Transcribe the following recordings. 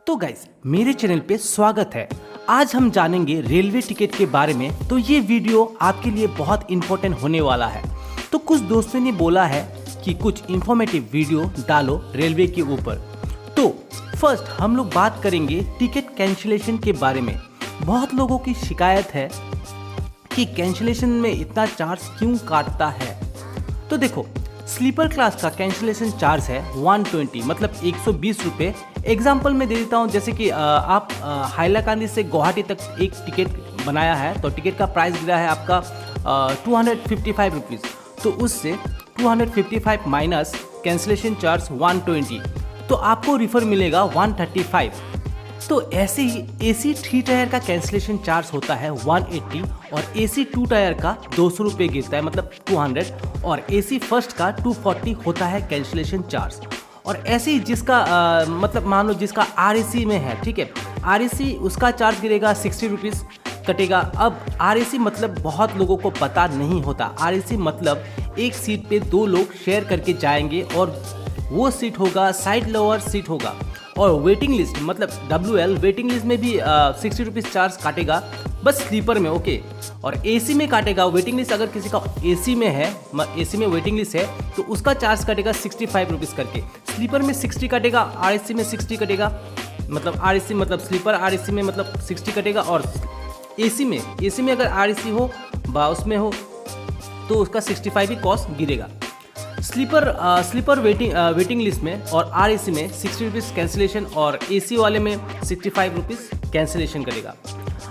तो गाइस मेरे चैनल पे स्वागत है। आज हम जानेंगे रेलवे टिकट के बारे में। तो ये वीडियो आपके लिए बहुत इंपॉर्टेंट होने वाला है। तो कुछ दोस्तों ने बोला है कि कुछ इंफॉर्मेटिव वीडियो डालो रेलवे के ऊपर। तो फर्स्ट हम लोग बात करेंगे टिकट कैंसिलेशन के बारे में। बहुत लोगों की शिकायत है कि कैंसिलेशन में इतना चार्ज क्यों काटता है। तो देखो, स्लीपर क्लास का कैंसिलेशन चार्ज है 120 मतलब 120 रुपये। एग्जाम्पल में दे देता हूँ, जैसे कि आप हाइलाकांदी से गुवाहाटी तक एक टिकट बनाया है तो टिकट का प्राइस गिरा है आपका 255 रुपीज़। तो उससे 255 माइनस कैंसिलेशन चार्ज 120 तो आपको रिफर मिलेगा 135। तो ऐसे ही AC 3 टायर का कैंसिलेशन चार्ज होता है 180 और AC 2 टायर का 200 रुपये गिरता है मतलब 200 और AC फर्स्ट का 240 होता है कैंसिलेशन चार्ज। और ऐसे ही जिसका मतलब मान लो जिसका RAC में है, ठीक है, RAC उसका चार्ज गिरेगा 60 रुपीज़ कटेगा। अब RAC मतलब बहुत लोगों को पता नहीं होता। RAC मतलब एक सीट पे दो लोग शेयर करके जाएंगे और वो सीट होगा साइड लोअर सीट होगा। और वेटिंग लिस्ट मतलब WL वेटिंग लिस्ट में भी 60 रुपीज़ चार्ज काटेगा, बस स्लीपर में, ओके। और AC में काटेगा वेटिंग लिस्ट, अगर किसी का AC में है, AC में वेटिंग लिस्ट है तो उसका चार्ज कटेगा 65 रुपीज़ करके। स्लीपर में 60 कटेगा, RAC में 60 कटेगा, मतलब RAC मतलब स्लीपर RAC में मतलब 60 कटेगा। और AC में अगर RAC हो उसमें हो तो उसका 65 ही कॉस्ट गिरेगा। स्लीपर वेटिंग लिस्ट में और RAC में 60 रुपीज़ कैंसिलेशन और AC वाले में 65 रुपीज़ कैंसिलेशन करेगा।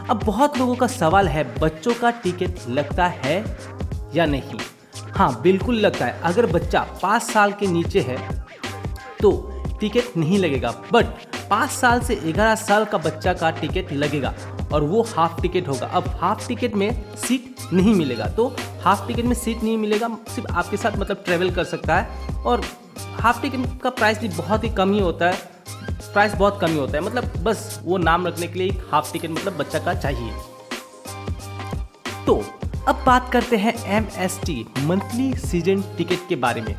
अब बहुत लोगों का सवाल है, बच्चों का टिकट लगता है या नहीं? हाँ, बिल्कुल लगता है। अगर बच्चा 5 साल के नीचे है तो टिकट नहीं लगेगा, बट 5 साल से 11 साल का बच्चा का टिकट लगेगा और वो हाफ टिकट होगा। अब हाफ टिकट में सीट नहीं मिलेगा, तो हाफ टिकट में सीट नहीं मिलेगा, सिर्फ आपके साथ मतलब ट्रेवल कर सकता है। और हाफ टिकट का प्राइस भी बहुत ही कम ही होता है, मतलब बस वो नाम रखने के लिए एक हाफ टिकट मतलब बच्चा का चाहिए। तो अब बात करते हैं MST मंथली सीजन टिकट के बारे में।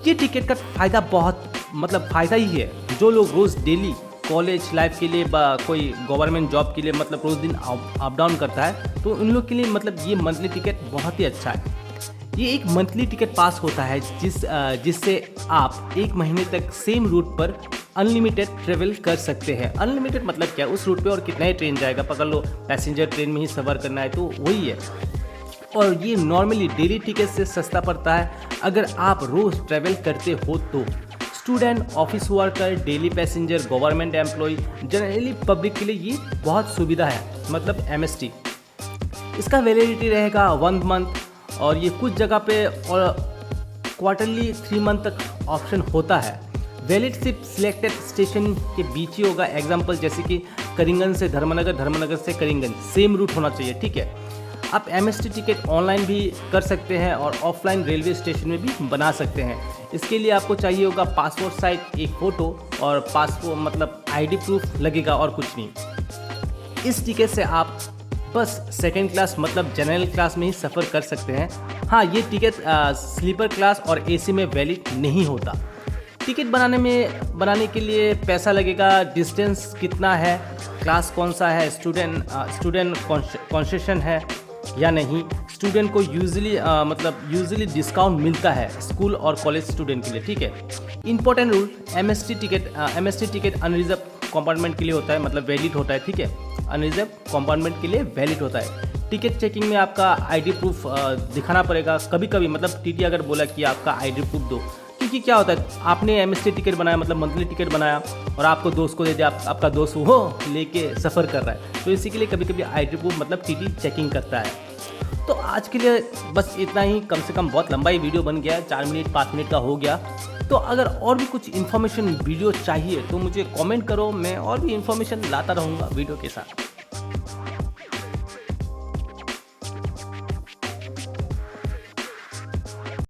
ये टिकट का फ़ायदा बहुत मतलब फ़ायदा ही है। जो लोग रोज़ डेली कॉलेज लाइफ के लिए कोई गवर्नमेंट जॉब के लिए मतलब रोज़ दिन अप डाउन करता है तो उन लोग के लिए मतलब ये मंथली टिकट बहुत ही अच्छा है। ये एक मंथली टिकट पास होता है जिससे आप 1 महीने तक सेम रूट पर अनलिमिटेड ट्रेवल कर सकते हैं। अनलिमिटेड मतलब क्या, उस रूट पे और कितना ही ट्रेन जाएगा, पकड़ लो पैसेंजर ट्रेन में ही सफ़र करना है तो वही है। और ये नॉर्मली डेली टिकट से सस्ता पड़ता है अगर आप रोज़ ट्रैवल करते हो तो। Student, office worker, daily passenger, government employ, generally public के लिए ये बहुत सुविधा है मतलब MST। इसका वैलिडिटी रहेगा 1 मंथ और ये कुछ जगह पे और क्वार्टरली 3 मंथ तक ऑप्शन होता है। वैलिड सिर्फ सिलेक्टेड स्टेशन के बीच ही होगा। एग्जाम्पल जैसे कि करिंगन से धर्मनगर, धर्मनगर से करिंगन, सेम रूट होना चाहिए, ठीक है। आप MST टिकट ऑनलाइन भी कर सकते हैं और ऑफलाइन रेलवे स्टेशन में भी बना सकते हैं। इसके लिए आपको चाहिए होगा पासपोर्ट साइज, एक फ़ोटो और पासपोर्ट मतलब ID प्रूफ लगेगा और कुछ नहीं। इस टिकट से आप बस सेकंड क्लास मतलब जनरल क्लास में ही सफ़र कर सकते हैं। हाँ, ये टिकट स्लीपर क्लास और AC में वैलिड नहीं होता। टिकट बनाने के लिए पैसा लगेगा, डिस्टेंस कितना है, क्लास कौन सा है, स्टूडेंट कॉन्सेशन है या नहीं। स्टूडेंट को यूजुअली डिस्काउंट मिलता है स्कूल और कॉलेज स्टूडेंट के लिए, ठीक है। Important rule, MST ticket unreserved compartment के लिए होता है मतलब वैलिड होता है, ठीक है। अनरिजर्व कंपार्टमेंट के लिए वैलिड होता है। टिकट चेकिंग में आपका ID प्रूफ दिखाना पड़ेगा। कभी कभी मतलब TT अगर बोला कि आपका ID प्रूफ दो, क्योंकि क्या होता है, आपने MST टिकट बनाया मतलब मंथली टिकट बनाया और आपको दोस्त को दे दिया, आपका दोस्त वो लेके सफ़र कर रहा है तो इसी के लिए कभी कभी ID प्रूफ मतलब TT चेकिंग करता है। तो आज के लिए बस इतना ही, कम से कम बहुत लंबा ही वीडियो बन गया है, 4 मिनट 5 मिनट का हो गया। तो अगर और भी कुछ इन्फॉर्मेशन वीडियो चाहिए तो मुझे कमेंट करो, मैं और भी इन्फॉर्मेशन लाता रहूँगा वीडियो के साथ।